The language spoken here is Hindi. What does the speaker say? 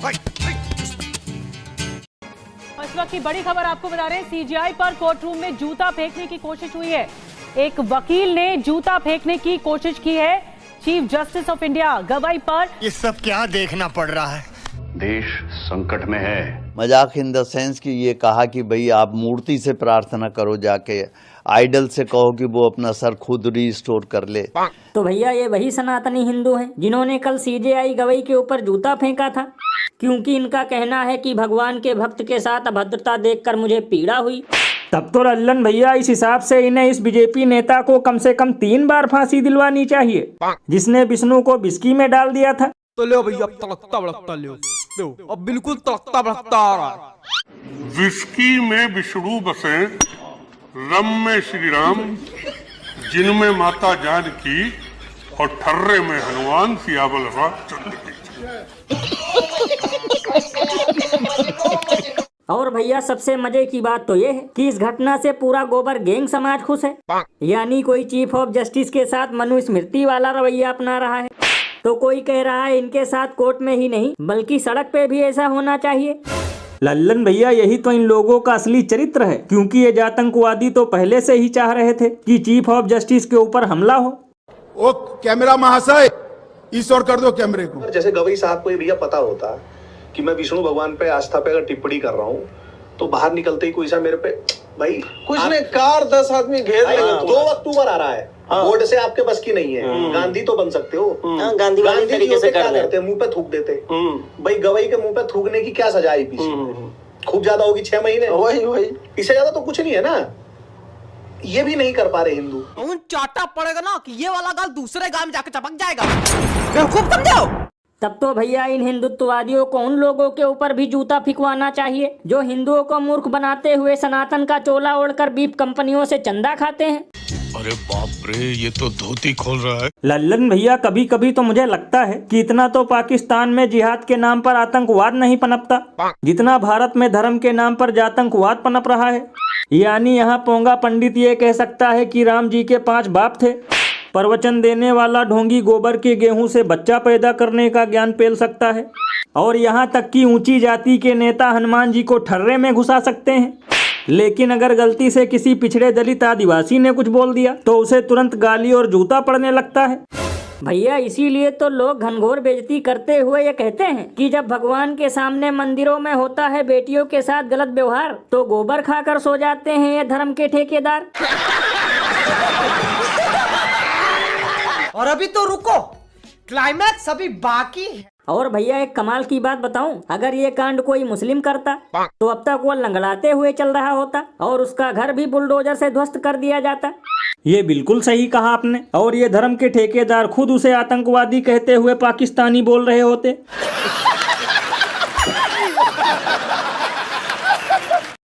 इस वक्त की बड़ी खबर आपको बता रहे हैं, सीजेआई पर कोर्ट रूम में जूता फेंकने की कोशिश हुई है। एक वकील ने जूता फेंकने की कोशिश की है चीफ जस्टिस ऑफ इंडिया गवाही पर। ये सब क्या देखना पड़ रहा है? देश संकट में है। मजाक इन द सेंस कि ये कहा कि भाई आप मूर्ति से प्रार्थना करो, जाके आइडल से कहो कि वो अपना सर खुद रिस्टोर कर ले। तो भैया ये वही सनातनी हिंदू हैं जिन्होंने कल सीजेआई गवाही के ऊपर जूता फेंका था, क्योंकि इनका कहना है कि भगवान के भक्त के साथ अभद्रता देखकर मुझे पीड़ा हुई। तब तो लल्लन भैया इस हिसाब से इन्हें इस बीजेपी नेता को कम से कम 3 बार फांसी दिलवानी चाहिए, जिसने विष्णु को बिस्की में डाल दिया था। तो लो भैया, अब तड़कता भड़कता लो, अब बिल्कुल तड़कता भड़कता आ रहा है। विस्की में विष्णु बसे, रम में श्री राम, जिनमें माता जानकी और ठर्रे में हनुमान, सियावल और भैया सबसे मजे की बात तो ये है कि इस घटना से पूरा गोबर गैंग समाज खुश है। यानी कोई चीफ ऑफ जस्टिस के साथ मनुस्मृति वाला रवैया अपना रहा है, तो कोई कह रहा है इनके साथ कोर्ट में ही नहीं बल्कि सड़क पे भी ऐसा होना चाहिए। लल्लन भैया यही तो इन लोगों का असली चरित्र है, क्योंकि ये आतंकवादी तो पहले से ही चाह रहे थे कि चीफ ऑफ जस्टिस के ऊपर हमला हो। ओ कैमरा महाशय, ईश्वर कर दो कैमरे को। जैसे गवाही साहब को ये भैया पता होता कि मैं विष्णु भगवान पे आस्था पे अगर टिप्पणी कर रहा हूँ, तो बाहर निकलते ही कोई सा मेरे पे भाई कुछ ने कार 10 आदमी घेर लेंगे। 2 अक्टूबर आ रहा है, बोर्ड से आपके बस की नहीं है। गांधी तो बन सकते हो, गांधी तरीके से क्या करते हैं, मुंह पे थूक देते। भाई गवाही के मुंह पे थूकने की क्या सजा आई पीछे? खूब ज्यादा होगी 6 महीने, वही इससे ज्यादा तो कुछ नहीं है ना। ये भी नहीं कर पा रहे हिंदू। उन चाटा पड़ेगा ना कि ये वाला गाल दूसरे गाल में जाकर चपक जाएगा। खूब समझाओ। तब तो भैया इन हिंदुत्ववादियों को उन लोगों के ऊपर भी जूता फिकवाना चाहिए जो हिंदुओं को मूर्ख बनाते हुए सनातन का चोला ओढ़कर बीफ कंपनियों से चंदा खाते हैं। अरे बाप रे, ये तो धोती खोल रहा है। लल्लन भैया कभी कभी तो मुझे लगता है कि इतना तो पाकिस्तान में जिहाद के नाम पर आतंकवाद नहीं पनपता जितना भारत में धर्म के नाम पर आतंकवाद पनप रहा है। यानी यहाँ पोंगा पंडित ये कह सकता है कि राम जी के 5 बाप थे, प्रवचन देने वाला ढोंगी गोबर के गेहूं से बच्चा पैदा करने का ज्ञान पेल सकता है, और यहाँ तक कि ऊंची जाति के नेता हनुमान जी को ठर्रे में घुसा सकते हैं। लेकिन अगर गलती से किसी पिछड़े दलित आदिवासी ने कुछ बोल दिया तो उसे तुरंत गाली और जूता पड़ने लगता है। भैया इसीलिए तो लोग घनघोर बेइज्जती करते हुए ये कहते हैं कि जब भगवान के सामने मंदिरों में होता है बेटियों के साथ गलत व्यवहार, तो गोबर खाकर सो जाते हैं ये धर्म के ठेकेदार। और अभी तो रुको, क्लाइमैक्स अभी बाकी है। और भैया एक कमाल की बात बताऊं, अगर ये कांड कोई मुस्लिम करता तो अब तक वो लंगड़ाते हुए चल रहा होता और उसका घर भी बुलडोजर से ध्वस्त कर दिया जाता। ये बिल्कुल सही कहा आपने, और ये धर्म के ठेकेदार खुद उसे आतंकवादी कहते हुए पाकिस्तानी बोल रहे होते।